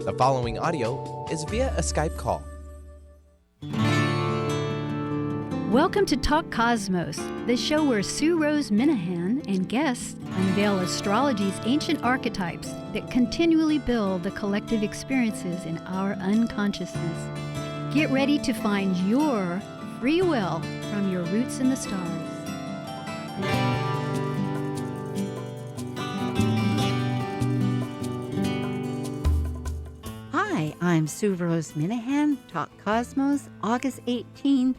The following audio is via a Skype call. Welcome to Talk Cosmos, the show where Sue Rose Minahan and guests unveil astrology's ancient archetypes that continually build the collective experiences in our unconsciousness. Get ready to find your free will from your roots in the stars. Hi, I'm Sue Rose Minahan, Talk Cosmos, August 18,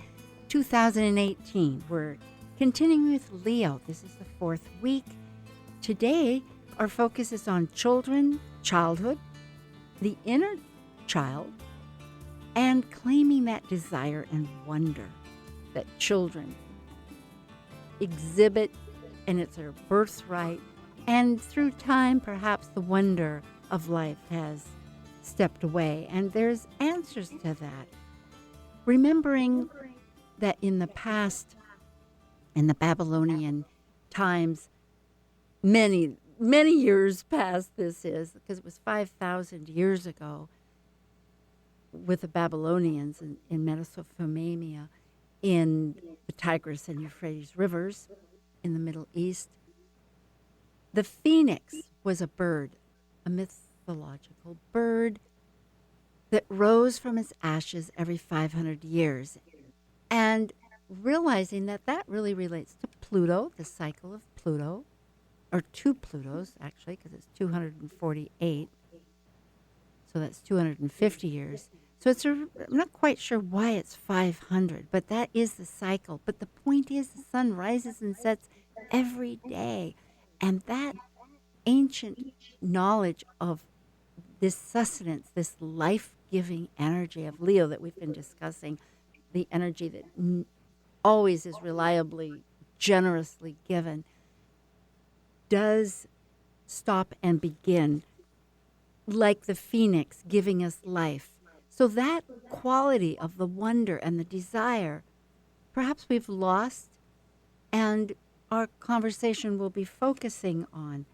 2018. We're continuing with Leo. This is the fourth week. Today, our focus is on children, childhood, the inner child, and claiming that desire and wonder that children exhibit, and it's their birthright. And through time, perhaps the wonder of life has stepped away, and there's answers to that. Remembering that in the past, in the Babylonian times, many years past this is, because it was 5,000 years ago with the Babylonians in Mesopotamia, in the Tigris and Euphrates rivers in the Middle East. The phoenix was a bird, a mythological bird that rose from its ashes every 500 years. And realizing that that really relates to Pluto, the cycle of Pluto, or two Plutos, actually, because it's 248. So that's 250 years. So I'm not quite sure why it's 500, but that is the cycle. But the point is the sun rises and sets every day. And that ancient knowledge of this sustenance, this life-giving energy of Leo that we've been discussing, the energy that always is reliably, generously given, does stop and begin like the phoenix giving us life. So that quality of the wonder and the desire, perhaps we've lost, and our conversation will be focusing on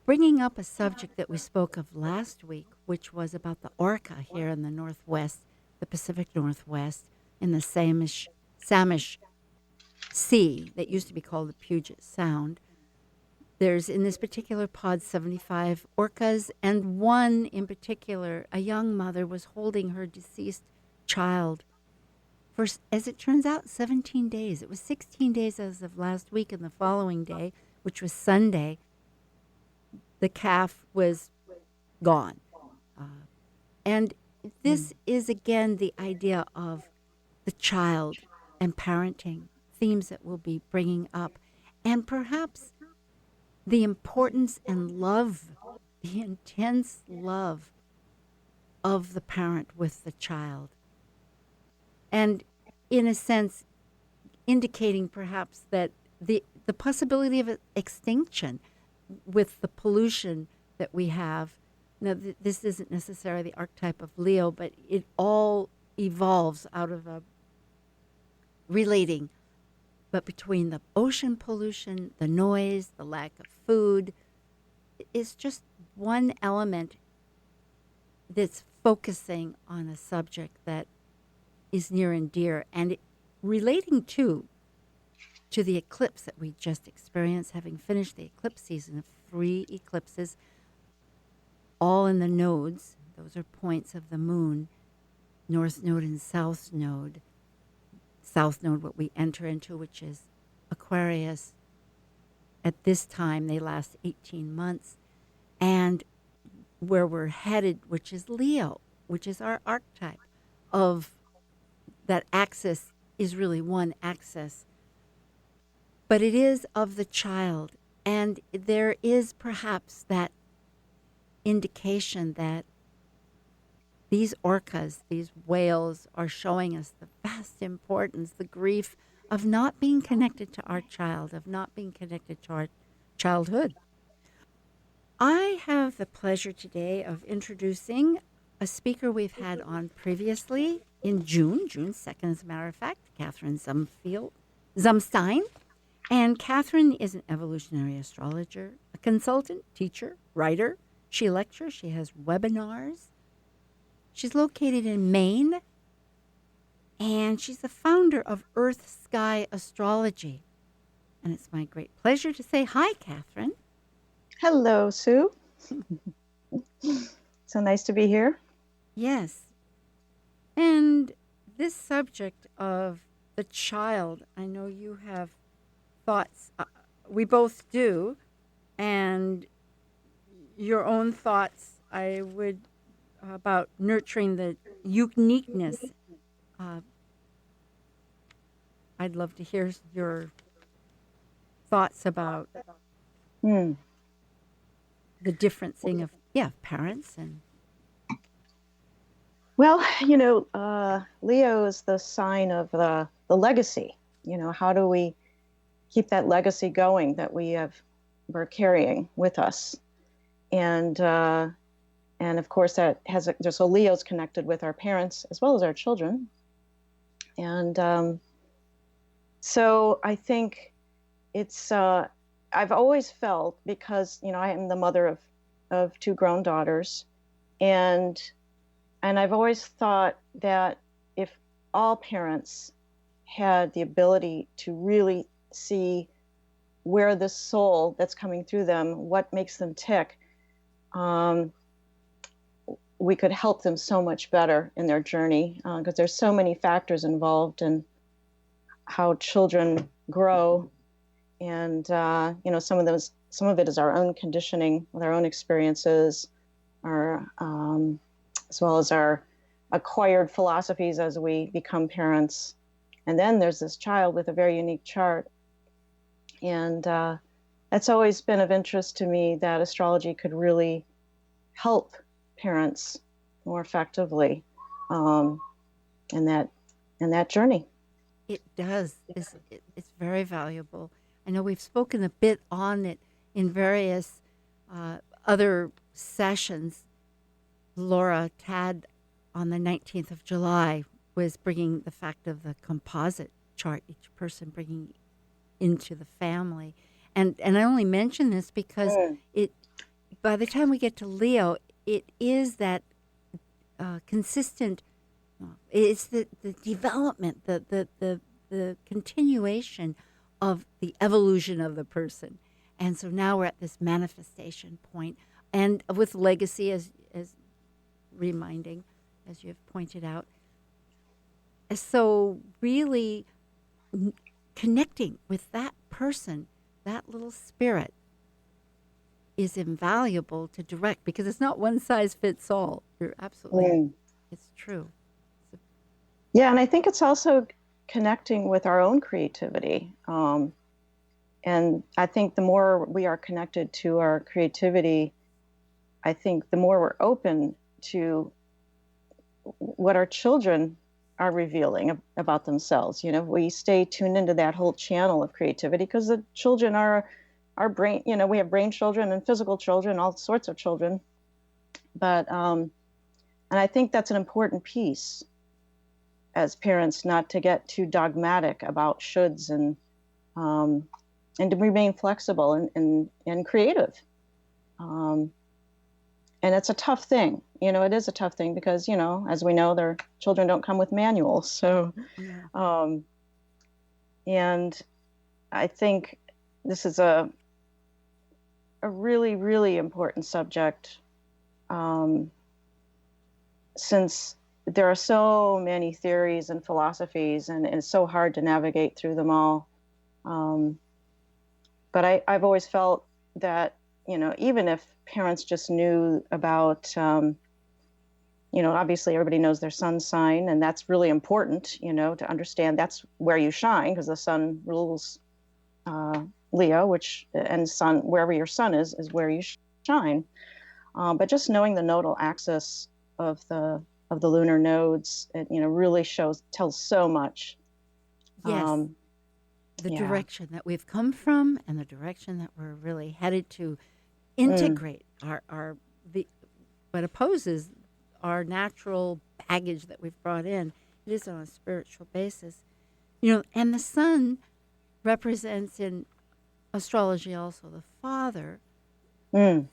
bringing up a subject that we spoke of last week, which was about the orca here in the Northwest, the Pacific Northwest, in the Samish Sea that used to be called the Puget Sound. There's, in this particular pod, 75 orcas, and one in particular, a young mother, was holding her deceased child for, as it turns out, 17 days. It was 16 days as of last week, and the following day, which was Sunday, the calf was gone. And this is, again, the idea of the child and parenting, themes that we'll be bringing up, and perhaps the importance and love, the intense love of the parent with the child. And in a sense, indicating perhaps that the possibility of extinction with the pollution that we have. Now, this isn't necessarily the archetype of Leo, but it all evolves out of a relating, but between the ocean pollution, the noise, the lack of food, is just one element that's focusing on a subject that is near and dear, and relating to the eclipse that we just experienced, having finished the eclipse season of 3 eclipses, all in the nodes. Those are points of the moon, North Node and South Node. South Node, what we enter into, which is Aquarius. At this time, they last 18 months. And where we're headed, which is Leo, which is our archetype of that axis, is really one axis. But it is of the child. And there is perhaps that indication that these orcas, these whales, are showing us the vast importance, the grief of not being connected to our child, of not being connected to our childhood. I have the pleasure today of introducing a speaker we've had on previously in June 2nd, as a matter of fact, Kathryn Zumstein. And Kathryn is an evolutionary astrologer, a consultant, teacher, writer, She lectures, she has webinars. She's located in Maine, and she's the founder of Earth Sky Astrology. And it's my great pleasure to say hi, Kathryn. Hello, Sue. So nice to be here. Yes. And this subject of the child, I know you have thoughts. We both do. And your own thoughts, I would, about nurturing the uniqueness. I'd love to hear your thoughts about the differencing of, parents and. Well, Leo is the sign of the legacy. How do we keep that legacy going that we're carrying with us? And of course that so Leo's connected with our parents as well as our children. And so I think it's, I've always felt, because, I am the mother of two grown daughters, and I've always thought that if all parents had the ability to really see where the soul that's coming through them, what makes them tick, we could help them so much better in their journey, because there's so many factors involved in how children grow. And, some of it is our own conditioning with our own experiences, as well as our acquired philosophies as we become parents. And then there's this child with a very unique chart. And that's always been of interest to me, that astrology could really help parents more effectively in that journey. It does. It's very valuable. I know we've spoken a bit on it in various other sessions. Laura Tad on the 19th of July was bringing the fact of the composite chart, each person bringing into the family. And I only mention this because by the time we get to Leo, it is that consistent, it's the development, the continuation of the evolution of the person. And so now we're at this manifestation point, and with legacy as reminding, as you have pointed out. So really connecting with that person, that little spirit, is invaluable to direct, because it's not one size fits all. You're absolutely, it's true. Yeah, and I think it's also connecting with our own creativity. And I think the more we are connected to our creativity, I think the more we're open to what our children are revealing about themselves. We stay tuned into that whole channel of creativity, because the children are our brain. We have brain children and physical children, all sorts of children. But and I think that's an important piece as parents, not to get too dogmatic about shoulds, and to remain flexible and creative. And it's a tough thing. It is a tough thing because, as we know, their children don't come with manuals. So, and I think this is a really, really important subject, since there are so many theories and philosophies, and it's so hard to navigate through them all. But I've always felt that, even if parents just knew about, obviously everybody knows their sun sign, and that's really important, to understand that's where you shine, because the sun rules Leo, and sun, wherever your sun is where you shine. But just knowing the nodal axis of the lunar nodes, it, really tells so much. Yes. The direction that we've come from, and the direction that we're really headed to integrate what opposes our natural baggage that we've brought in. It is on a spiritual basis. And the sun represents in astrology also the father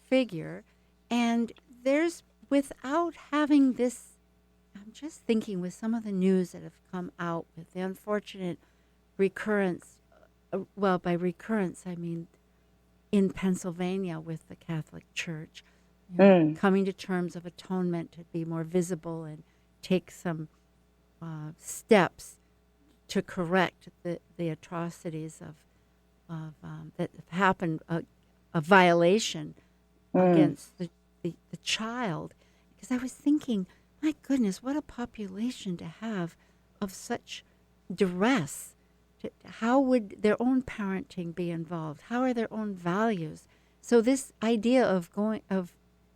figure, And there's, without having this, I'm just thinking with some of the news that have come out with the unfortunate recurrence, well, by recurrence, I mean in Pennsylvania with the Catholic Church, coming to terms of atonement to be more visible and take some steps to correct the atrocities of that have happened, a violation against the child. Because I was thinking, my goodness, what a population to have of such duress. How would their own parenting be involved? How are their own values? So this idea of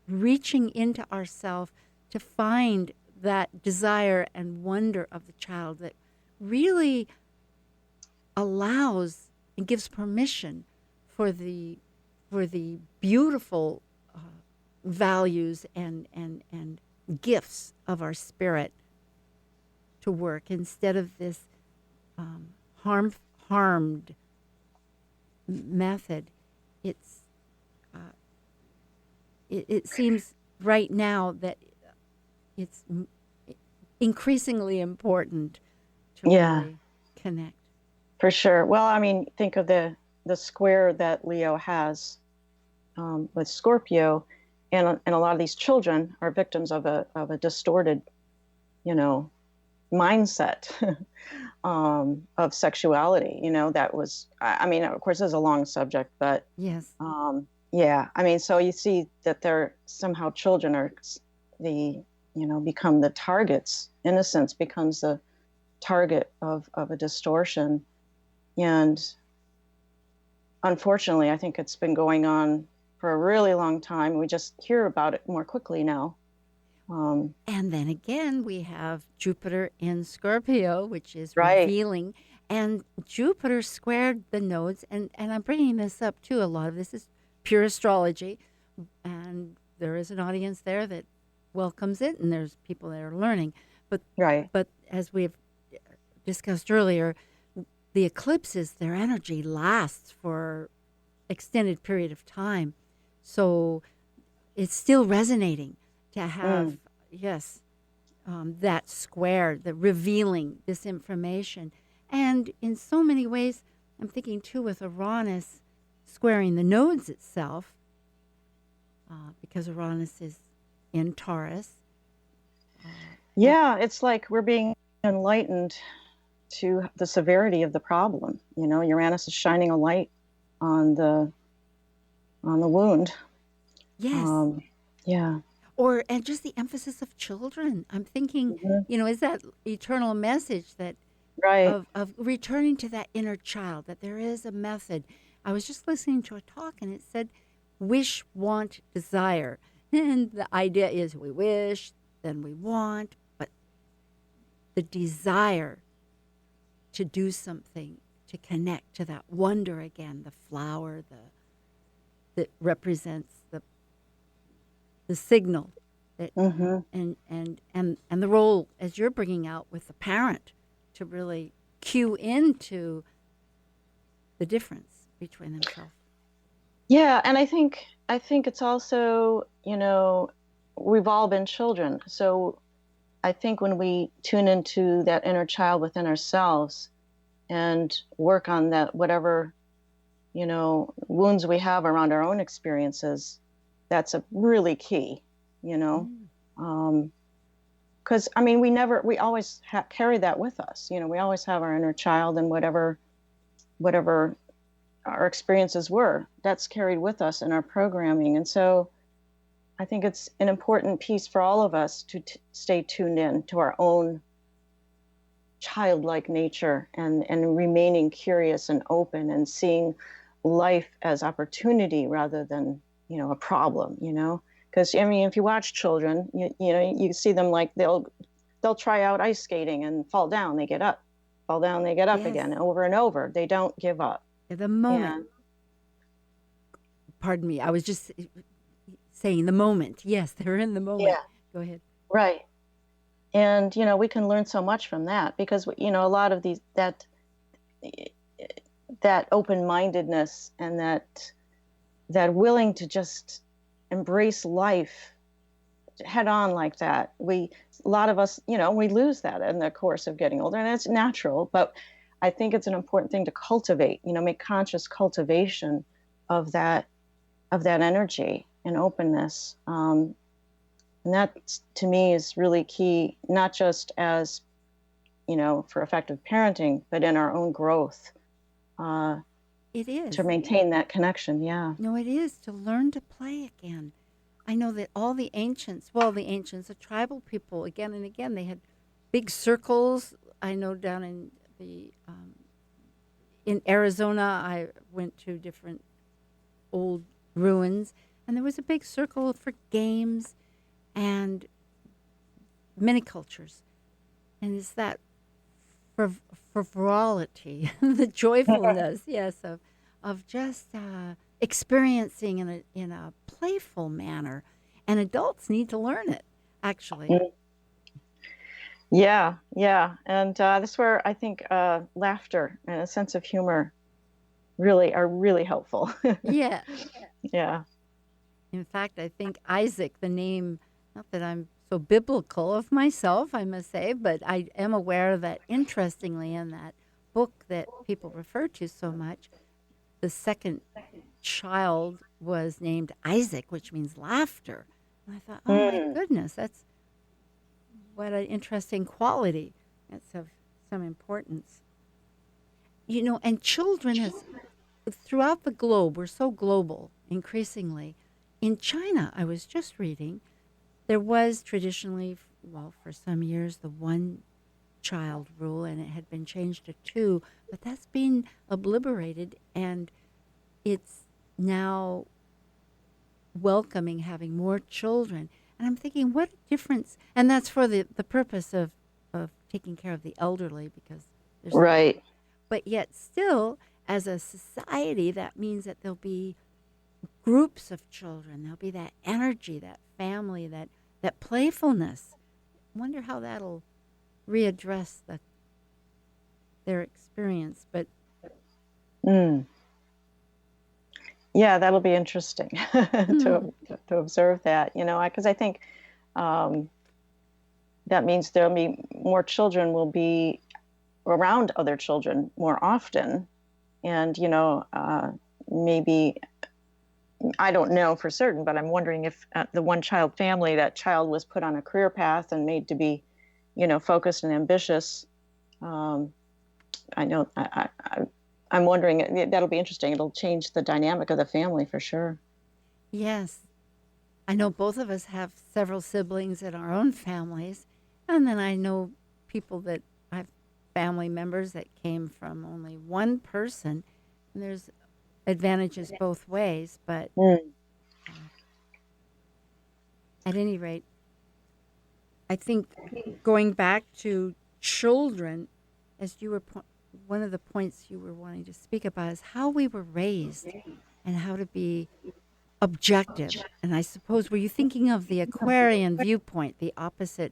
reaching into ourselves to find that desire and wonder of the child that really allows and gives permission for the beautiful values and gifts of our spirit to work, instead of this harmed method. It seems right now that it's increasingly important to really connect. For sure. Well, I mean, think of the square that Leo has with Scorpio, and a lot of these children are victims of a distorted, mindset of sexuality. That was, I mean, of course, this is a long subject, but yes, yeah. I mean, so you see that they're somehow children are become the targets. Innocence becomes the target of a distortion. And unfortunately, I think it's been going on for a really long time. We just hear about it more quickly now. And then again, we have Jupiter in Scorpio, which is right. revealing. And Jupiter squared the nodes. And I'm bringing this up, too. A lot of this is pure astrology. And there is an audience there that welcomes it. And there's people that are learning. But as we've discussed earlier, the eclipses, their energy lasts for extended period of time. So it's still resonating to have, that square, the revealing this information. And in so many ways, I'm thinking too with Uranus squaring the nodes itself, because Uranus is in Taurus. It's like we're being enlightened to the severity of the problem. Uranus is shining a light on the wound. Yes. Yeah. And just the emphasis of children. I'm thinking, is that eternal message that of returning to that inner child, that there is a method. I was just listening to a talk and it said wish, want, desire. And the idea is we wish, then we want, but the desire to do something, to connect to that wonder again, the flower, that represents the signal, that, and the role, as you're bringing out with the parent, to really cue into the difference between themselves. Yeah, and I think it's also, we've all been children. So I think when we tune into that inner child within ourselves and work on that, whatever, wounds we have around our own experiences, that's a really key, because I mean, we always carry that with us. We always have our inner child, and whatever our experiences were, that's carried with us in our programming. And so I think it's an important piece for all of us to stay tuned in to our own childlike nature, and remaining curious and open, and seeing life as opportunity rather than a problem. Because I mean, if you watch children, you see them like they'll try out ice skating and fall down, they get up, fall down, they get up again, over and over. They don't give up. The moment. Pardon me, I was just saying the moment. Yes, they're in the moment. Yeah. Go ahead. Right. And we can learn so much from that, because a lot of these that open-mindedness and that willing to just embrace life head on like that. A lot of us, we lose that in the course of getting older, and it's natural, but I think it's an important thing to cultivate, make conscious cultivation of that energy and openness. And that, to me, is really key, not just as, for effective parenting, but in our own growth. It is. To maintain that connection, yeah. No, it is, to learn to play again. I know that all the ancients, the tribal people, again and again, they had big circles. I know down in in Arizona, I went to different old ruins, and there was a big circle for games and many cultures. And it's that frivolity, the joyfulness, yes, of just experiencing in a playful manner. And adults need to learn it, actually. Yeah. And that's where I think laughter and a sense of humor are really helpful. Yeah. Yeah. In fact, I think Isaac, the name, not that I'm so biblical of myself, I must say, but I am aware that, interestingly, in that book that people refer to so much, the second child was named Isaac, which means laughter. And I thought, oh my goodness, that's what an interesting quality. That's of some importance. And children throughout the globe, we're so global, increasingly. In China, I was just reading, there was traditionally, for some years, the one-child rule, and it had been changed to 2, but that's been obliterated, and it's now welcoming having more children. And I'm thinking, what a difference, and that's for the purpose of taking care of the elderly, because there's right. But yet still, as a society, that means that there'll be groups of children. There'll be that energy, that family, that playfulness. I wonder how that'll readdress their experience. But yeah, that'll be interesting to observe that. Because I think that means there'll be more children will be around other children more often, and maybe. I don't know for certain, but I'm wondering if the one-child family, that child was put on a career path and made to be, focused and ambitious. I'm wondering, that'll be interesting. It'll change the dynamic of the family for sure. Yes. I know both of us have several siblings in our own families, and then I know people that I have family members that came from only one person, and there's advantages both ways, but at any rate, I think going back to children, as you were one of the points you were wanting to speak about is how we were raised and how to be objective. And I suppose, were you thinking of the Aquarian viewpoint, the opposite,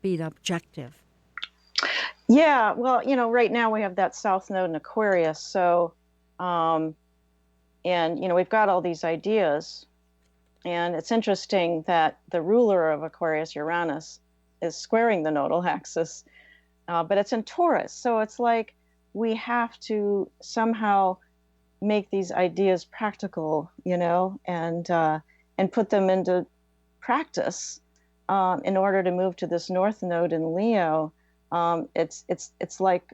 being objective? Yeah, well, right now we have that South Node in Aquarius, so and, we've got all these ideas, and it's interesting that the ruler of Aquarius, Uranus, is squaring the nodal axis, but it's in Taurus. So it's like we have to somehow make these ideas practical, and put them into practice in order to move to this North Node in Leo. It's like,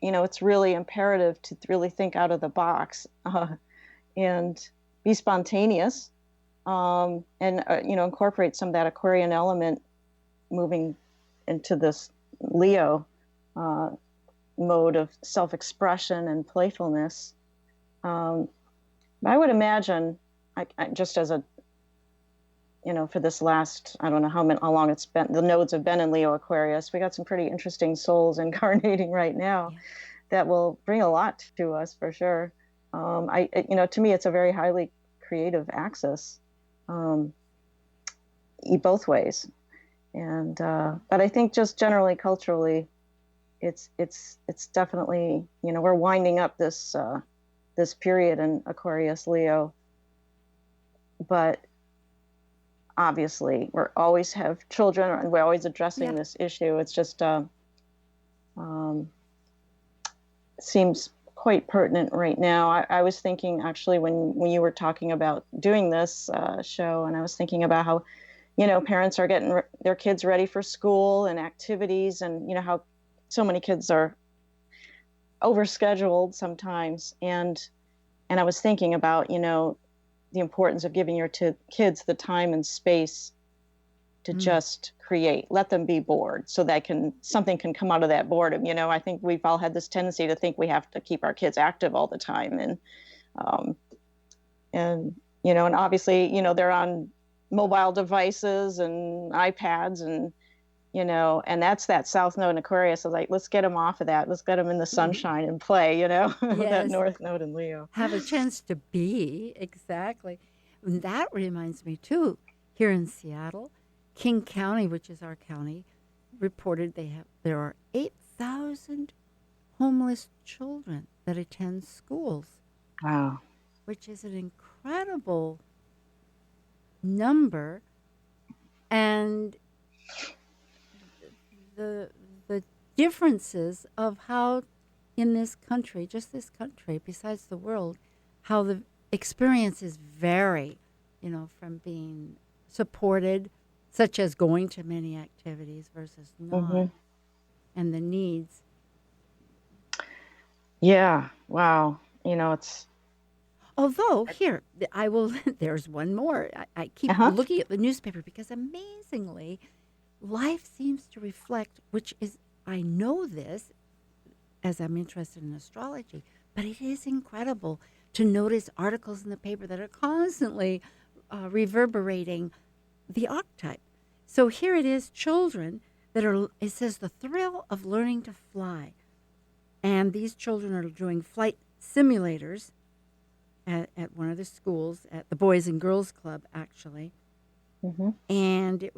it's really imperative to really think out of the box. And be spontaneous, and incorporate some of that Aquarian element moving into this Leo mode of self-expression and playfulness. I would imagine, I just as a, for this last, I don't know how long it's been, the nodes have been in Leo Aquarius. We got some pretty interesting souls incarnating right now that will bring a lot to us for sure. To me, it's a very highly creative axis, both ways. And, but I think just generally culturally, it's definitely, we're winding up this period in Aquarius Leo, but obviously. We always have children, and we're always addressing Yeah. this issue. It's just um, seems quite pertinent right now. I was thinking actually when you were talking about doing this show, and I was thinking about how, parents are getting their kids ready for school and activities, and how so many kids are overscheduled sometimes, and I was thinking about, the importance of giving your kids the time and space to just create, let them be bored so that something can come out of that boredom. I think we've all had this tendency to think we have to keep our kids active all the time. Um, and obviously, they're on mobile devices and iPads and that's that South Node in Aquarius. So like, let's get them off of that. Let's get them in the sunshine and play, that Yes. North Node in Leo. Have a chance to be, exactly. And that reminds me, too, here in Seattle, King County, which is our county, reported there are 8,000 homeless children that attend schools. Wow. Which is an incredible number. And the differences of how in this country, just this country, besides the world, how the experiences vary, from being supported, such as going to many activities versus not, and the needs. Yeah. Wow. It's. Although, here, there's one more. I keep looking at the newspaper because amazingly, life seems to reflect, which is, I know this as I'm interested in astrology, but it is incredible to notice articles in the paper that are constantly reverberating the archetype. So here it is, children it says the thrill of learning to fly. And these children are doing flight simulators at one of the schools, at the Boys and Girls Club, actually. And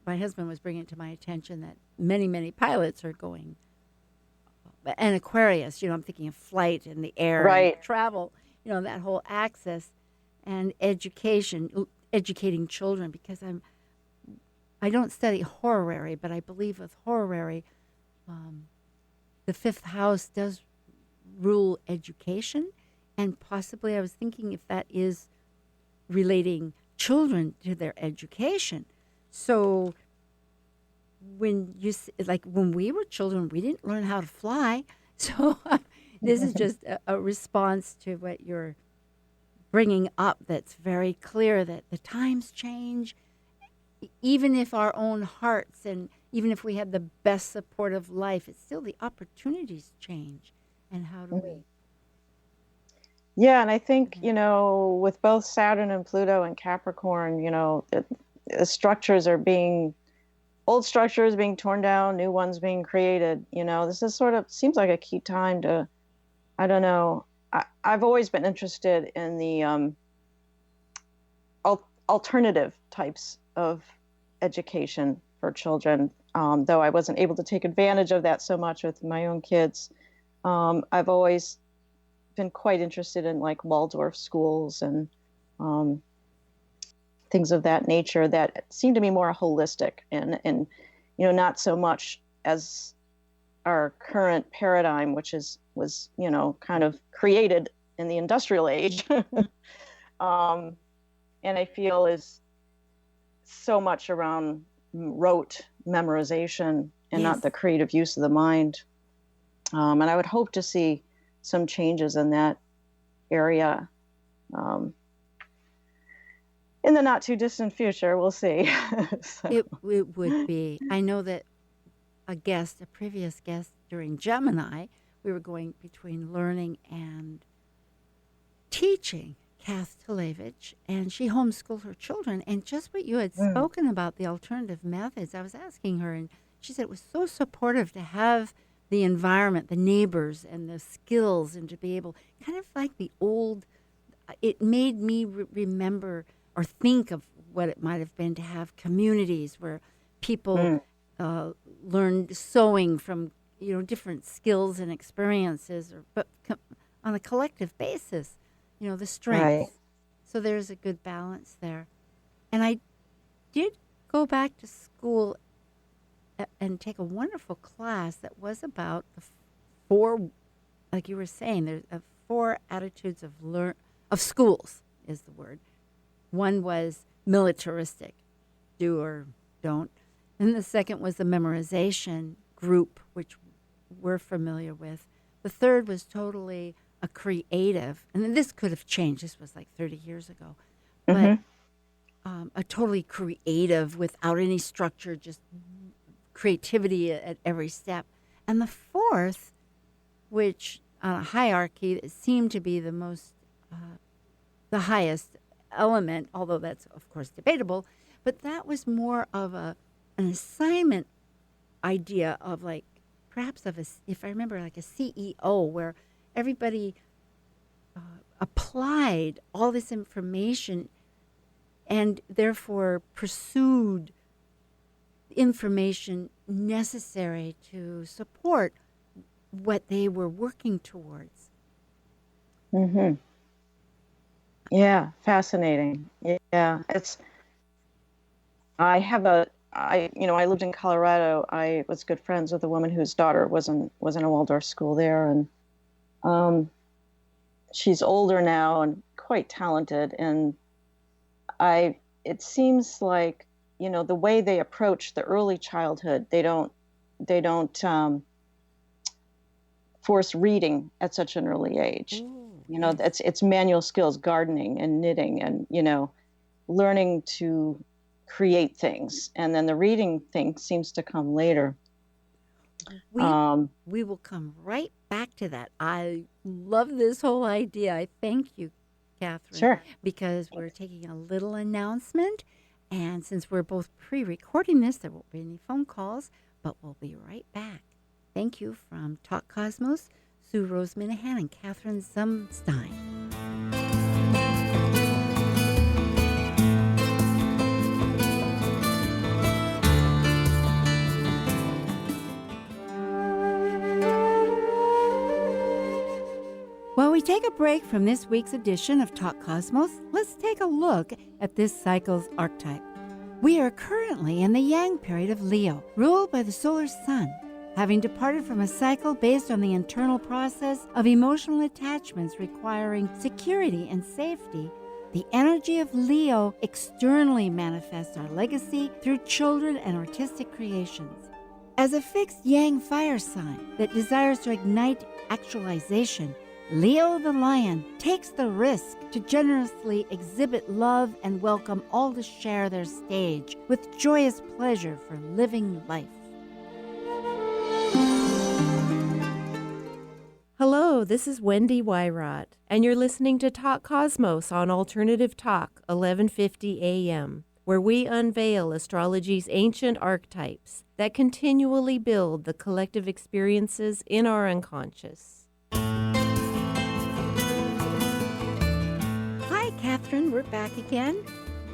my husband was bringing it to my attention that many, many pilots are going. And Aquarius, I'm thinking of flight and the air, right, and travel, that whole axis, and educating children, because I don't study horary, but I believe with horary, the fifth house does rule education, and possibly I was thinking if that is relating children to their education. So when we were children, we didn't learn how to fly. So this is just a response to what you're bringing up. That's very clear that the times change. Even if our own hearts, and even if we have the best support of life, it's still the opportunities change. And how do we? Yeah, and I think, with both Saturn and Pluto and Capricorn, old structures being torn down, new ones being created. This is sort of seems like a key time to, I don't know. I've always been interested in the alternative types of education for children, though I wasn't able to take advantage of that so much with my own kids. I've always been quite interested in like Waldorf schools and things of that nature that seem to be more holistic and not so much as our current paradigm, which was kind of created in the industrial age, and I feel is so much around rote memorization and not the creative use of the mind. And I would hope to see some changes in that area in the not too distant future. We'll see. So. It would be. I know that a previous guest during Gemini, we were going between learning and teaching, Kath Talevich, and she homeschooled her children. And just what you had spoken about, the alternative methods, I was asking her, and she said it was so supportive to have the environment, the neighbors, and the skills, and to be able, kind of like the old, it made me remember or think of what it might have been to have communities where people learned sewing from, different skills and experiences, but on a collective basis, the strengths. Right. So there's a good balance there. And did go back to school and take a wonderful class that was about the four, like you were saying, there's four attitudes of schools is the word. One was militaristic, do or don't. And the second was the memorization group, which we're familiar with. The third was totally a creative, and this could have changed. This was like 30 years ago. But a totally creative, without any structure, just creativity at every step. And the fourth, which on a hierarchy, it seemed to be the highest element, although that's, of course, debatable, but that was more of an assignment idea of like, perhaps if I remember, like a CEO where everybody applied all this information and therefore pursued information necessary to support what they were working towards. Mm-hmm. Yeah, fascinating. Yeah, I lived in Colorado. I was good friends with a woman whose daughter was in a Waldorf school there, and she's older now and quite talented. And it seems like, the way they approach the early childhood, they don't force reading at such an early age. Ooh, yes. It's manual skills, gardening and knitting, and learning to create things, and then the reading thing seems to come later. We will come right back to that. I love this whole idea. I thank you, Kathryn. Sure. Because we're taking a little announcement, and since we're both pre-recording this, there won't be any phone calls, but we'll be right back. Thank you from Talk Cosmos, Sue Rose Minahan and Kathryn Zumstein. While we take a break from this week's edition of Talk Cosmos, let's take a look at this cycle's archetype. We are currently in the Yang period of Leo, ruled by the solar sun. Having departed from a cycle based on the internal process of emotional attachments requiring security and safety, the energy of Leo externally manifests our legacy through children and artistic creations. As a fixed Yang fire sign that desires to ignite actualization, Leo the lion takes the risk to generously exhibit love and welcome all to share their stage with joyous pleasure for living life. Hello, this is Wendy Wyrot, and you're listening to Talk Cosmos on Alternative Talk, 1150 AM, where we unveil astrology's ancient archetypes that continually build the collective experiences in our unconscious. Hi, Kathryn. We're back again.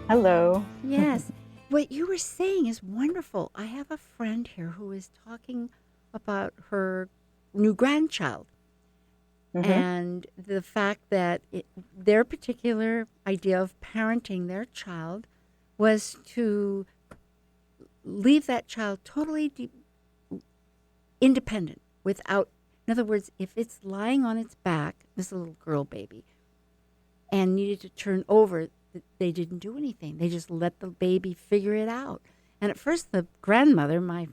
Hello. Yes. What you were saying is wonderful. I have a friend here who is talking about her new grandchild. Mm-hmm. And the fact that their particular idea of parenting their child was to leave that child totally independent without, in other words, if it's lying on its back, this little girl baby, and needed to turn over, they didn't do anything. They just let the baby figure it out. And at first the grandmother, my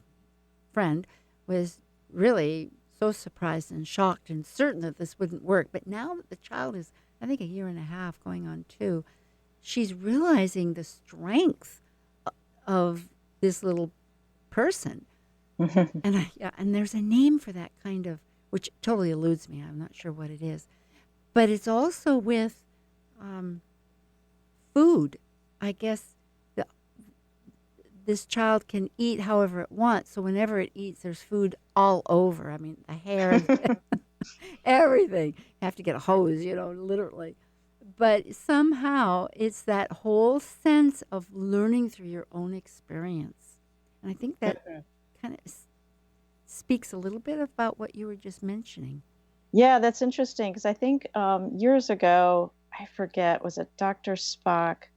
friend, was really so surprised and shocked and certain that this wouldn't work. But now that the child is, I think, 1.5 years going on 2, she's realizing the strength of this little person. And and there's a name for that kind of, which totally eludes me. I'm not sure what it is. But it's also with food. I guess this child can eat however it wants. So whenever it eats, there's food all over. I mean, the hair, everything. You have to get a hose, literally. But somehow it's that whole sense of learning through your own experience. And I think that kind of speaks a little bit about what you were just mentioning. Yeah, that's interesting because I think years ago, I forget, was it Dr. Spock?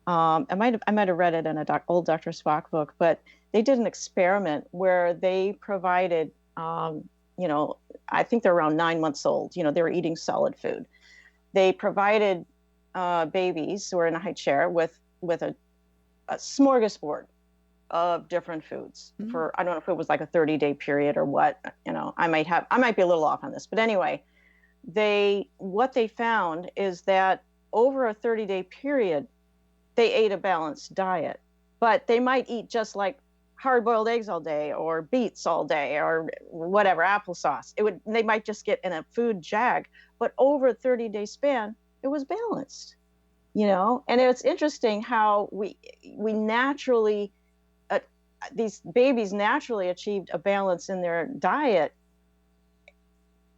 I might have read it in a old Dr. Spock book, but they did an experiment where they provided, you know, I think they're around 9 months old. You know, they were eating solid food. They provided babies who were in a high chair with a smorgasbord of different foods for, I don't know if it was like a 30-day period or what. You know, I might be a little off on this, but anyway, what they found is that over a 30-day period, they ate a balanced diet, but they might eat just like hard-boiled eggs all day or beets all day or whatever, applesauce. They might just get in a food jag, but over a 30-day span, it was balanced, you know? And it's interesting how we naturally, these babies naturally achieved a balance in their diet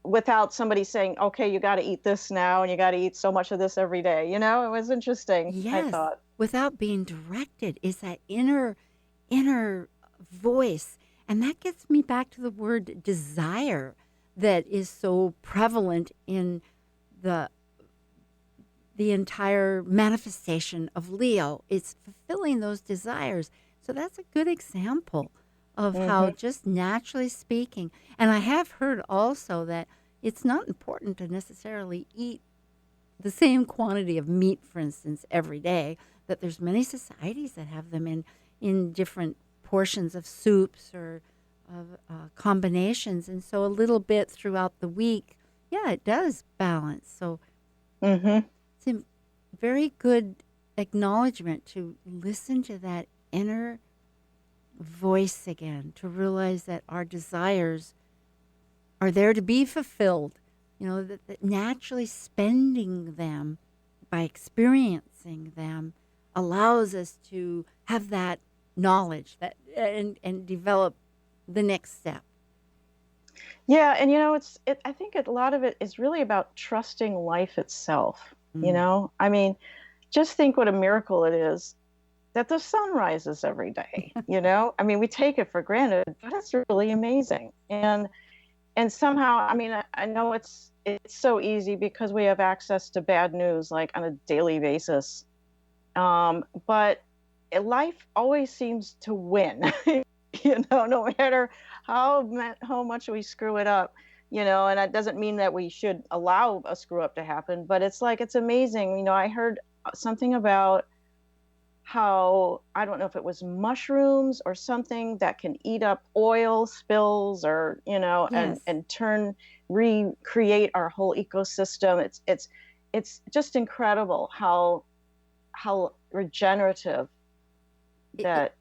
without somebody saying, okay, you got to eat this now and you got to eat so much of this every day. You know, it was interesting. Yes, I thought. without being directed is that inner voice. And that gets me back to the word desire that is so prevalent in the entire manifestation of Leo. It's fulfilling those desires. So that's a good example of how just naturally speaking. And I have heard also that it's not important to necessarily eat the same quantity of meat, for instance, every day, that there's many societies that have them in different portions of soups or of combinations. And so a little bit throughout the week, yeah, it does balance. So it's a very good acknowledgement to listen to that inner voice again, to realize that our desires are there to be fulfilled, you know, that naturally spending them by experiencing them allows us to have that knowledge that and develop the next step. Yeah, and you know, I think a lot of it is really about trusting life itself. You know, I mean, just think what a miracle it is that the sun rises every day. You know, I mean, we take it for granted, but it's really amazing. And somehow, I mean, I know it's so easy because we have access to bad news like on a daily basis. But life always seems to win. You know, no matter how much we screw it up, you know, and that doesn't mean that we should allow a screw up to happen, but it's like, it's amazing. You know, I heard something about how, I don't know if it was mushrooms or something that can eat up oil spills or, you know, Yes. and recreate our whole ecosystem. It's just incredible how regenerative that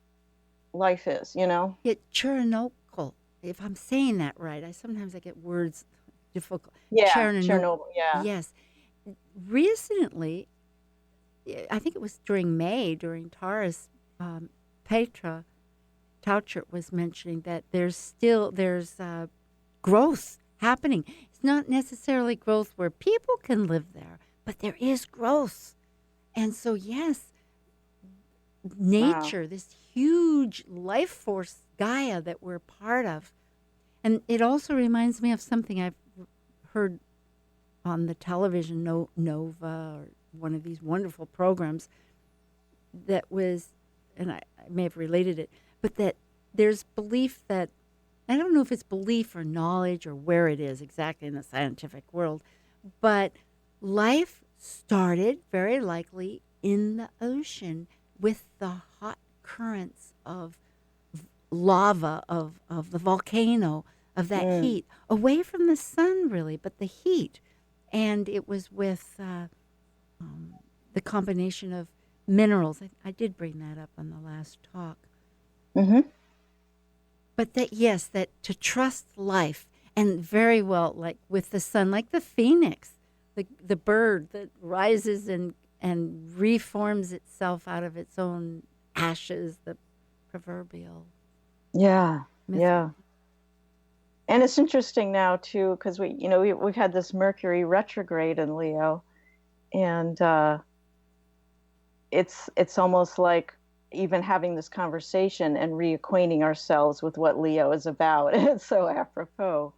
life is, you know? Chernobyl, if I'm saying that right, I get words difficult. Yeah, Chernobyl, yeah. Yes. Recently, I think it was during May, during Taurus, Petra Tauchert was mentioning that there's growth happening. It's not necessarily growth where people can live there, but there is growth. And so, yes, nature, this huge life force, Gaia, that we're part of. And it also reminds me of something I've heard on the television, Nova, or one of these wonderful programs that was, and I may have related it, but that there's belief that, I don't know if it's belief or knowledge or where it is exactly in the scientific world, but life started very likely in the ocean with the hot currents of lava, of the volcano, of that heat, away from the sun really, but the heat. And it was with the combination of minerals. I did bring that up on the last talk. But that, yes, that to trust life, and very well, like with the sun, like the phoenix, the bird that rises and reforms itself out of its own ashes, the proverbial. Yeah, myth. yeah. And it's interesting now too, because we've had this Mercury retrograde in Leo, and it's almost like even having this conversation and reacquainting ourselves with what Leo is about. It's so apropos,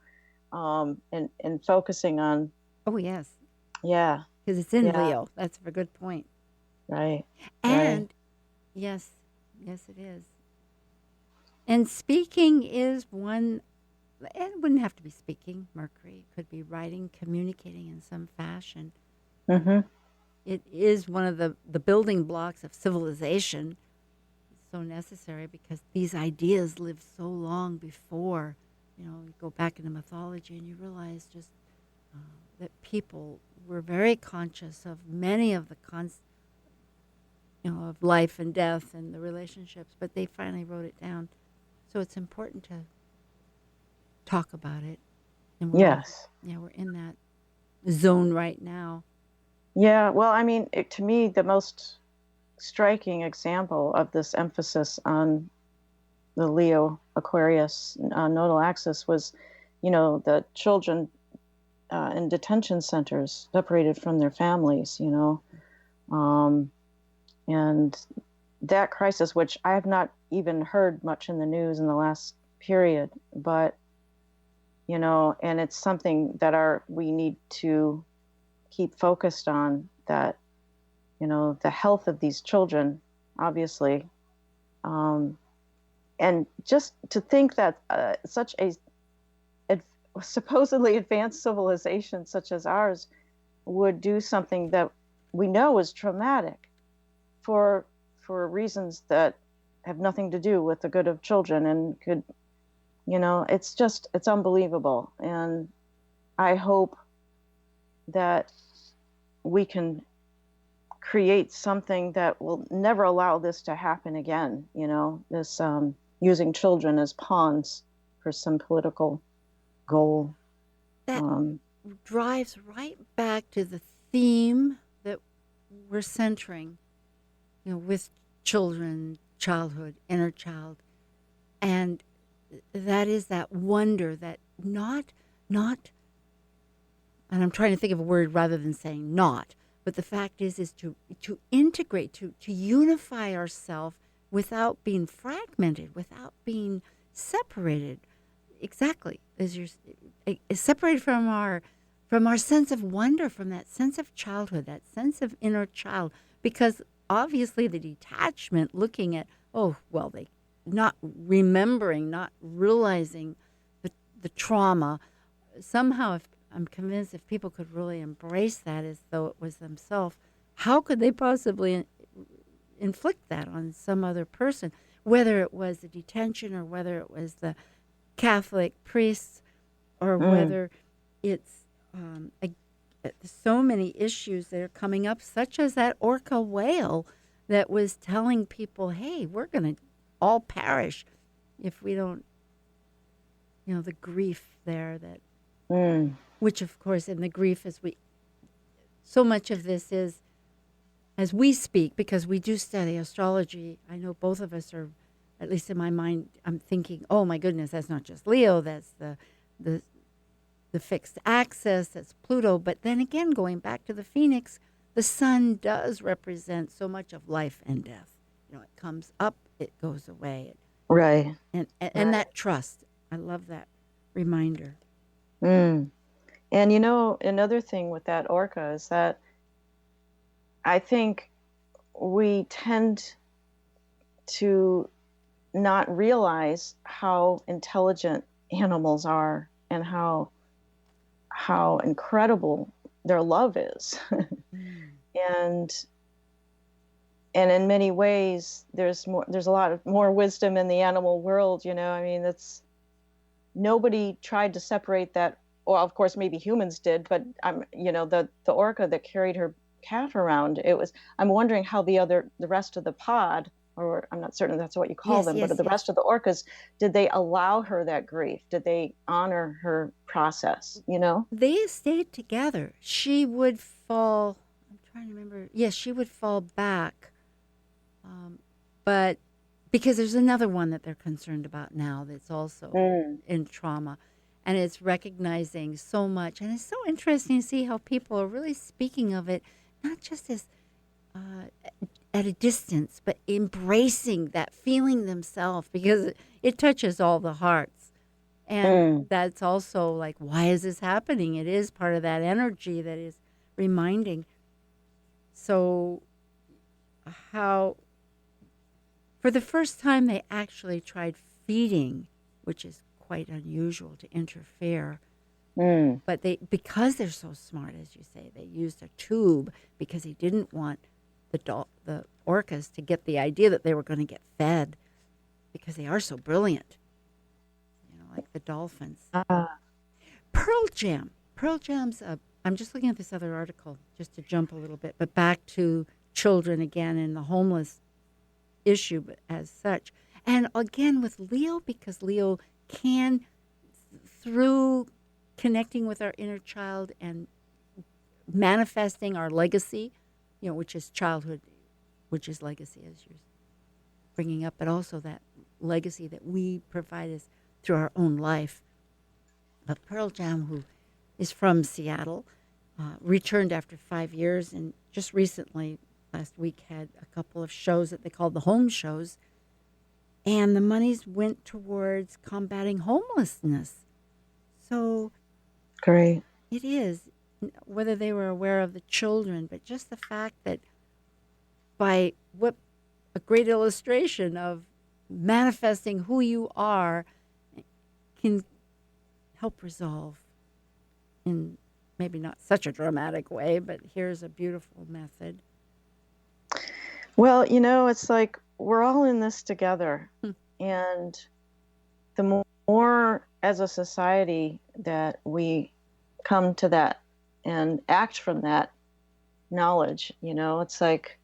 and focusing on. Oh yes. Yeah. Because it's in Yeah. Leo. That's a good point. Right. Right. And yes, yes, it is. And speaking is one, it wouldn't have to be speaking, Mercury. It could be writing, communicating in some fashion. Mm-hmm. It is one of the building blocks of civilization. It's so necessary because these ideas lived so long before. You go back into mythology and you realize just that people were very conscious of many of the of life and death and the relationships, but they finally wrote it down. So it's important to talk about it. And Yes. we're in that zone right now. Yeah. Well, I mean, to me, the most striking example of this emphasis on the Leo Aquarius nodal axis was, the children in detention centers separated from their families, and that crisis, which I have not even heard much in the news in the last period, but, and it's something that we need to keep focused on, that, the health of these children, obviously. And just to think that such a supposedly advanced civilization such as ours would do something that we know is traumatic for reasons that have nothing to do with the good of children, and could, it's unbelievable. And I hope that we can create something that will never allow this to happen again, this using children as pawns for some political goal. That drives right back to the theme that we're centering, with children, childhood, inner child. And that is that wonder that not, and I'm trying to think of a word rather than saying not, but the fact is to integrate, to unify ourselves without being fragmented, without being separated. Exactly, as you're separated from our sense of wonder, from that sense of childhood, that sense of inner child, because obviously the detachment, looking at, they not remembering, not realizing the trauma, somehow, if I'm convinced if people could really embrace that as though it was themselves, how could they possibly inflict that on some other person, whether it was the detention or whether it was the Catholic priests, or whether it's so many issues that are coming up, such as that orca whale that was telling people, hey, we're going to all perish if we don't, the grief there that, which of course, in the grief, so much of this is, as we speak, because we do study astrology, I know both of us are, at least in my mind, I'm thinking, oh my goodness, that's not just Leo, that's the fixed axis, that's Pluto. But then again, going back to the Phoenix, the sun does represent so much of life and death. It comes up, it goes away. Right. And that trust. I love that reminder. And another thing with that orca is that I think we tend to not realize how intelligent animals are and how incredible their love is. and in many ways there's a lot of more wisdom in the animal world. I mean, nobody tried to separate that. Well, of course maybe humans did, but the orca that carried her calf around, I'm wondering how the rest of the pod, or I'm not certain that's what you call them, but the rest of the orcas, did they allow her that grief? Did they honor her process? They stayed together. She would fall, I'm trying to remember. Yes, she would fall back. But because there's another one that they're concerned about now that's also in trauma. And it's recognizing so much. And it's so interesting to see how people are really speaking of it, not just as at a distance, but embracing that feeling themselves, because it touches all the hearts. And that's also like, why is this happening? It is part of that energy that is reminding. So how for the first time they actually tried feeding, which is quite unusual to interfere. But because they're so smart, as you say, they used a tube because he didn't want the orcas to get the idea that they were going to get fed, because they are so brilliant, like the dolphins. Pearl Jam. Pearl Jam's I'm just looking at this other article just to jump a little bit, but back to children again and the homeless issue as such. And again with Leo, because Leo can, through connecting with our inner child and manifesting our legacy, which is childhood, which is legacy, as you're bringing up, but also that legacy that we provide us through our own life. But Pearl Jam, who is from Seattle, returned after 5 years, and just recently, last week, had a couple of shows that they called the home shows, and the monies went towards combating homelessness. So Great. it is, whether they were aware of the children, but just the fact that by what a great illustration of manifesting who you are can help resolve in maybe not such a dramatic way, but here's a beautiful method. Well, it's like we're all in this together. And the more as a society that we come to that and act from that knowledge, it's like,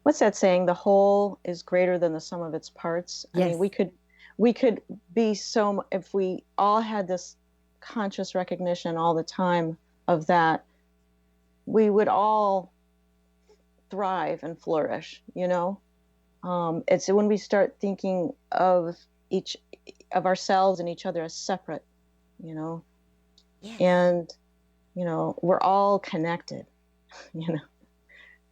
what's that saying? The whole is greater than the sum of its parts. Yes. I mean, we could be if we all had this conscious recognition all the time of that, we would all thrive and flourish, It's when we start thinking of each of ourselves and each other as separate, Yes. and, we're all connected,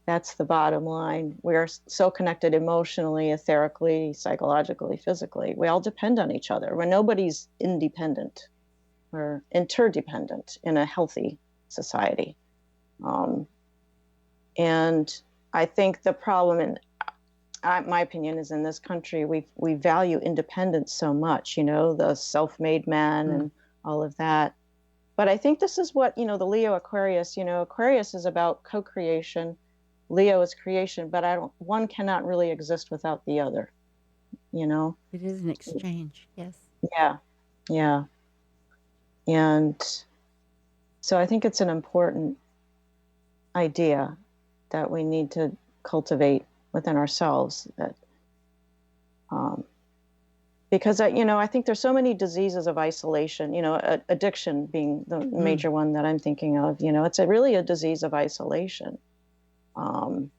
That's the bottom line. We're so connected emotionally, etherically, psychologically, physically. We all depend on each other. When nobody's independent, we're interdependent in a healthy society. And I think the problem, in my opinion, is in this country, we value independence so much, the self-made man and all of that. But I think this is what, the Leo Aquarius, Aquarius is about co-creation. Leo is creation, but one cannot really exist without the other, It is an exchange, yes. Yeah. And so I think it's an important idea that we need to cultivate within ourselves, that because I think there's so many diseases of isolation, addiction being the major one that I'm thinking of. It's really a disease of isolation. And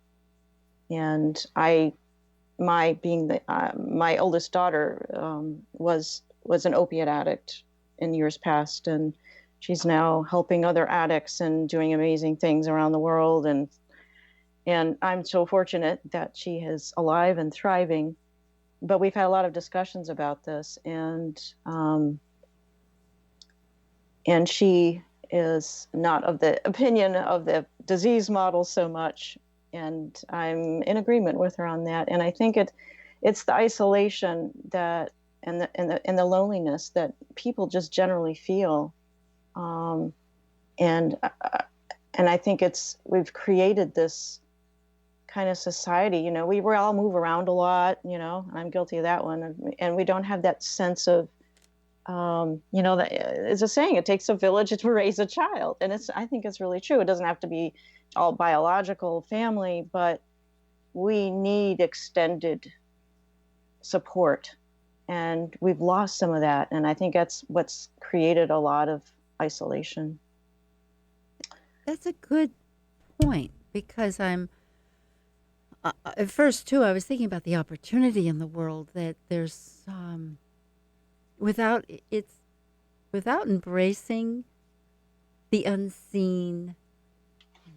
my oldest daughter was an opiate addict in years past, and she's now helping other addicts and doing amazing things around the world. And I'm so fortunate that she is alive and thriving. But we've had a lot of discussions about this, and she is not of the opinion of the disease model so much, and I'm in agreement with her on that. And I think it's the isolation that and the loneliness that people just generally feel, and I think we've created this kind of society. We all move around a lot. I'm guilty of that one, and we don't have that sense of that it's a saying, it takes a village to raise a child. And I think it's really true. It doesn't have to be all biological family, but we need extended support. And we've lost some of that. And I think that's what's created a lot of isolation. That's a good point, because I'm, at first too, I was thinking about the opportunity in the world that there's, without embracing the unseen,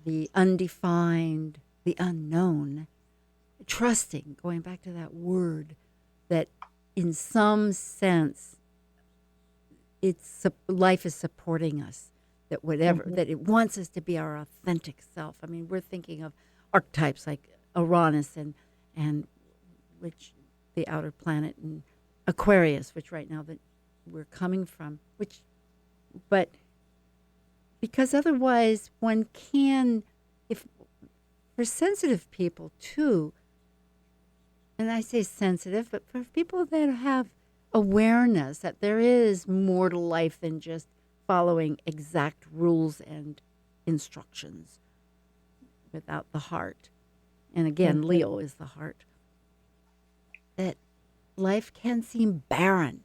the undefined, the unknown, trusting, going back to that word, that in some sense life is supporting us, that whatever, that it wants us to be our authentic self. I mean, we're thinking of archetypes like Uranus and which the outer planet, and Aquarius, which right now that we're coming from, but because otherwise one can, if for sensitive people too, and I say sensitive, but for people that have awareness that there is more to life than just following exact rules and instructions without the heart. And again, Leo is the heart. That life can seem barren.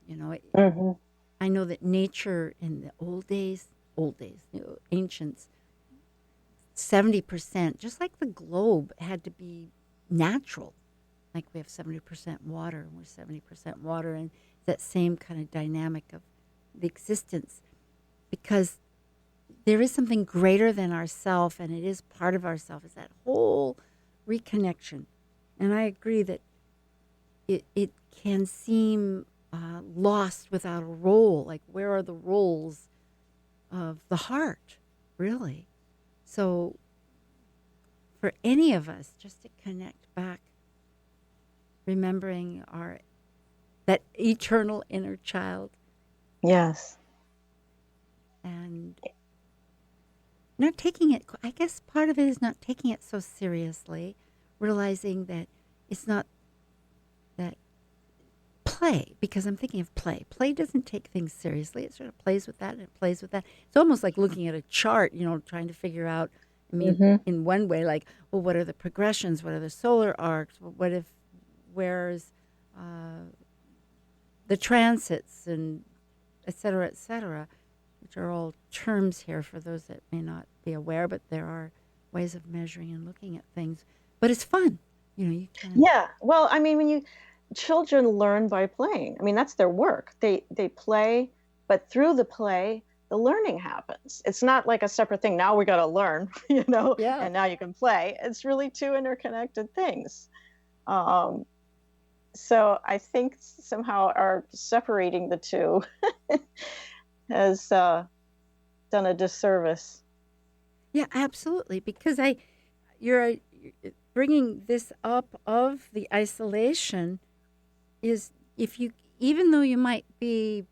You know, I know that nature in the old days, ancients, 70%, just like the globe, had to be natural. Like we have 70% water, and we're 70% water, and that same kind of dynamic of the existence, because there is something greater than ourself, and it is part of ourself. It's that whole reconnection. And I agree that it can seem lost without a role. Like, where are the roles of the heart, really? So for any of us, just to connect back, remembering that eternal inner child. Yes. And not taking it, I guess part of it is not taking it so seriously, realizing that it's not that play, because I'm thinking of play. Play doesn't take things seriously. It sort of plays with that and it plays with that. It's almost like looking at a chart, trying to figure out, I mean, in one way, like, well, what are the progressions? What are the solar arcs? Where's the transits, and et cetera, which are all terms here for those that may not be aware, but there are ways of measuring and looking at things. But it's fun. You can. Yeah. Well, I mean, children learn by playing. I mean, that's their work. They play, but through the play, the learning happens. It's not like a separate thing. Now we got to learn, Yeah. and now you can play. It's really two interconnected things. So I think somehow our separating the two has done a disservice. Yeah, absolutely. Because you're bringing this up of the isolation is, even though you might be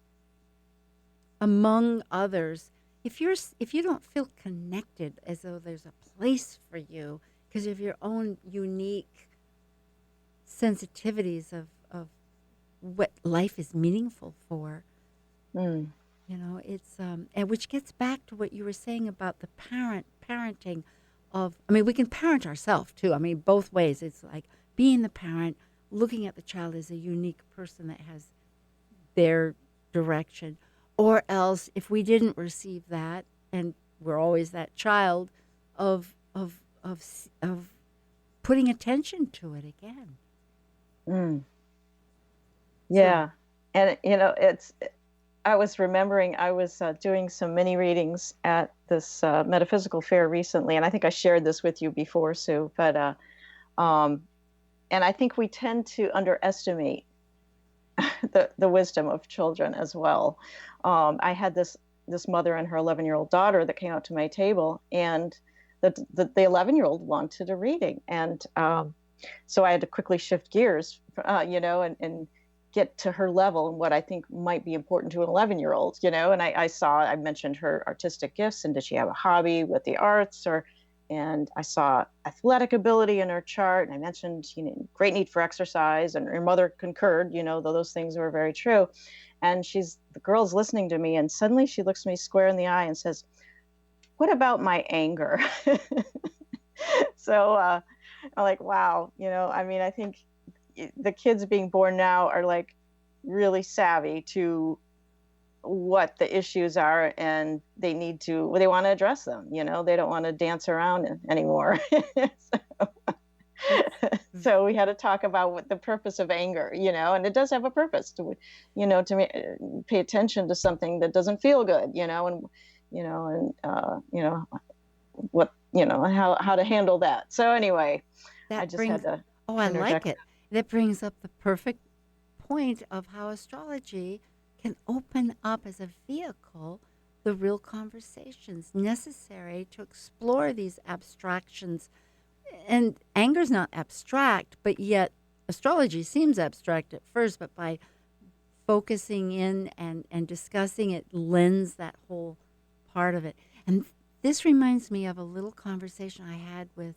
among others, if you don't feel connected, as though there's a place for you because of your own unique sensitivities of what life is meaningful for, it's and which gets back to what you were saying about the parenting of, I mean, we can parent ourselves too. I mean, both ways. It's like being the parent, looking at the child as a unique person that has their direction, or else if we didn't receive that, and we're always that child of putting attention to it again. Yeah. And, I was remembering I was doing some mini readings at this metaphysical fair recently, and I think I shared this with you before, Sue, but, and I think we tend to underestimate the wisdom of children as well. I had this mother and her 11-year-old daughter that came out to my table, and the 11-year-old wanted a reading. And so I had to quickly shift gears, and get to her level and what I think might be important to an 11-year-old, and I mentioned her artistic gifts, and did she have a hobby with the arts, and I saw athletic ability in her chart, and I mentioned, great need for exercise, and her mother concurred, though those things were very true. And the girl's listening to me, and suddenly she looks me square in the eye and says, "What about my anger?" So I'm like, wow, I think the kids being born now are like really savvy to what the issues are, and they want to address them. They don't want to dance around anymore. So we had to talk about what the purpose of anger, and it does have a purpose to pay attention to something that doesn't feel good, and what, how to handle that. So anyway, I just had to. Oh, I like it. That brings up the perfect point of how astrology can open up as a vehicle the real conversations necessary to explore these abstractions. And anger's not abstract, but yet astrology seems abstract at first, but by focusing in and discussing it lends that whole part of it. And this reminds me of a little conversation I had with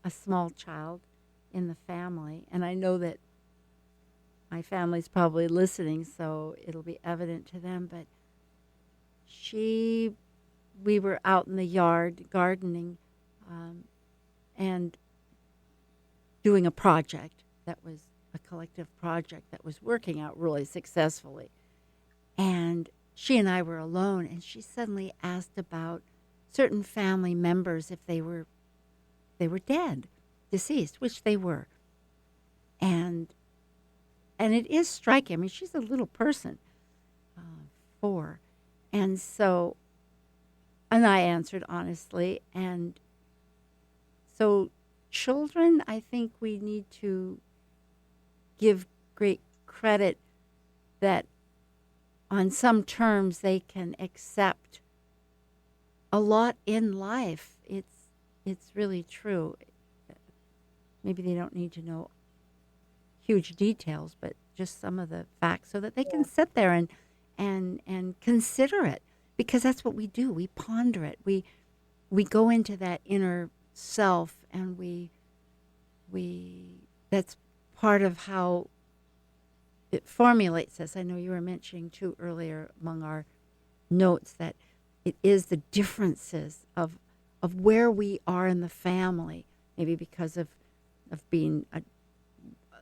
a small child in the family. And I know that my family's probably listening, so it'll be evident to them. But we were out in the yard gardening and doing a project that was a collective project that was working out really successfully. And she and I were alone, and she suddenly asked about certain family members if they were dead, deceased, which they were. And it is striking. I mean, she's a little person, 4. And so, and I answered honestly. And so children, I think we need to give great credit that on some terms they can accept a lot in life. It's really true. Maybe they don't need to know huge details, but just some of the facts so that they can sit there and consider it, because that's what we do. We ponder it. We go into that inner self, and we that's part of how it formulates us. I know you were mentioning too earlier among our notes that it is the differences of where we are in the family, maybe because of being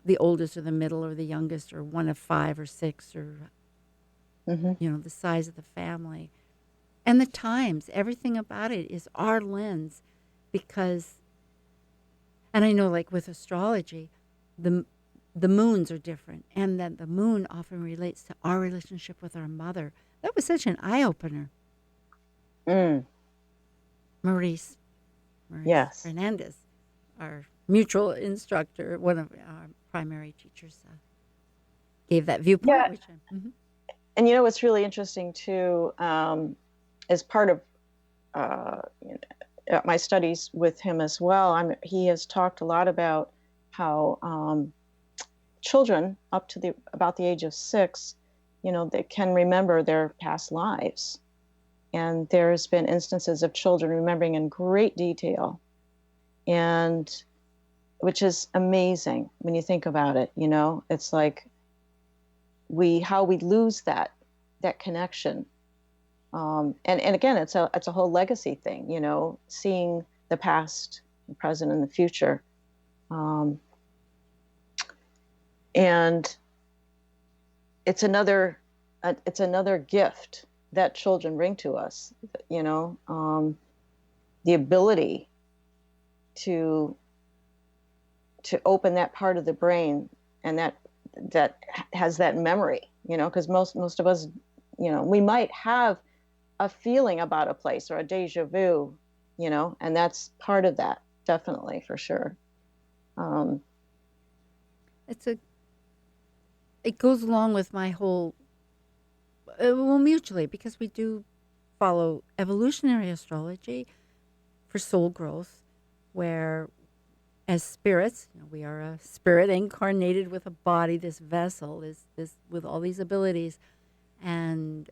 the oldest or the middle or the youngest or one of 5 or 6 or the size of the family and the times. Everything about it is our lens, because, and I know like with astrology, the moons are different, and that the moon often relates to our relationship with our mother. That was such an eye-opener. Maurice Yes. Fernandez, our mutual instructor, one of our primary teachers, gave that viewpoint. Yeah. Which And what's really interesting too, as part of my studies with him as well, he has talked a lot about how children up to about the age of 6, they can remember their past lives. And there's been instances of children remembering in great detail, and which is amazing when you think about it. It's like how we lose that connection. And again, it's a whole legacy thing, seeing the past, the present, and the future. And it's another gift that children bring to us, the ability to open that part of the brain, and that has that memory, because most of us, we might have a feeling about a place or a deja vu, and that's part of that, definitely, for sure. It goes along with my whole, mutually, because we do follow evolutionary astrology for soul growth, where as spirits, we are a spirit incarnated with a body, this vessel, this with all these abilities, and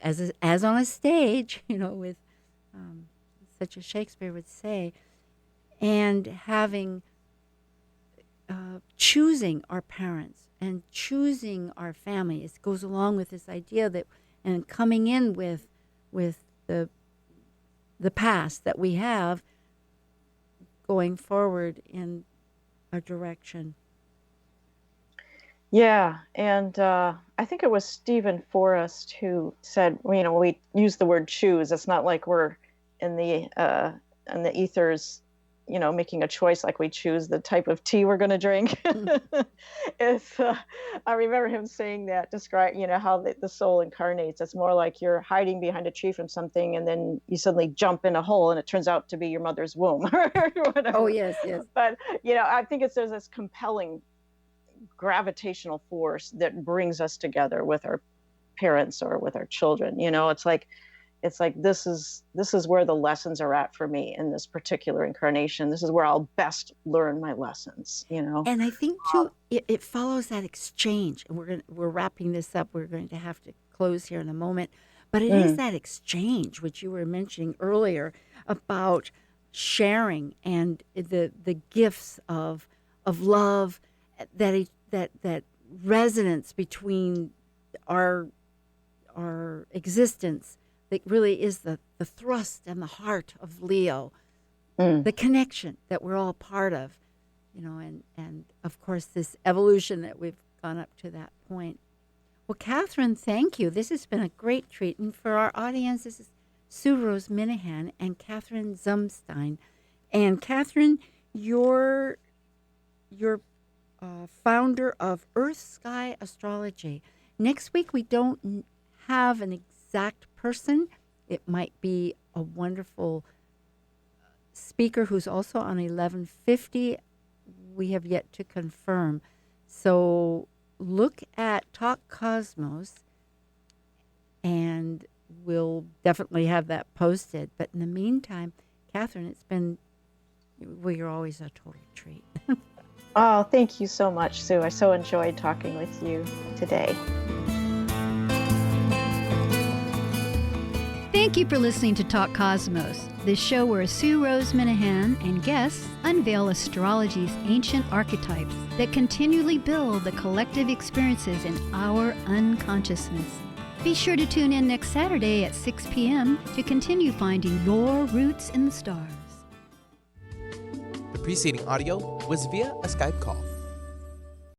as on a stage, with such as Shakespeare would say, and having choosing our parents and choosing our family. It goes along with this idea that, and coming in with the past that we have, going forward in a direction. Yeah, and I think it was Stephen Forrest who said, we use the word choose. It's not like we're in the ethers, making a choice, like we choose the type of tea we're going to drink. I remember him saying that, describe, how the soul incarnates. It's more like you're hiding behind a tree from something, and then you suddenly jump in a hole, and it turns out to be your mother's womb or whatever. Oh, yes. But, I think there's this compelling gravitational force that brings us together with our parents or with our children. It's like this is where the lessons are at for me in this particular incarnation. This is where I'll best learn my lessons. And I think too, it follows that exchange. And we're wrapping this up. We're going to have to close here in a moment. But it is that exchange, which you were mentioning earlier, about sharing and the gifts of love, that resonance between our existence, that really is the thrust and the heart of Leo, the connection that we're all part of, and of course this evolution that we've gone up to that point. Well, Kathryn, thank you. This has been a great treat. And for our audience, this is Sue Rose Minahan and Kathryn Zumstein. And Kathryn, you're founder of Earth Sky Astrology. Next week, we don't have an exact person. It might be a wonderful speaker who's also on 1150. We have yet to confirm. So look at Talk Cosmos, and we'll definitely have that posted. But in the meantime, Kathryn, you're always a total treat. Oh, thank you so much, Sue. I so enjoyed talking with you today. Thank you for listening to Talk Cosmos, the show where Sue Rose Minahan and guests unveil astrology's ancient archetypes that continually build the collective experiences in our unconsciousness. Be sure to tune in next Saturday at 6 p.m. to continue finding your roots in the stars. The preceding audio was via a Skype call.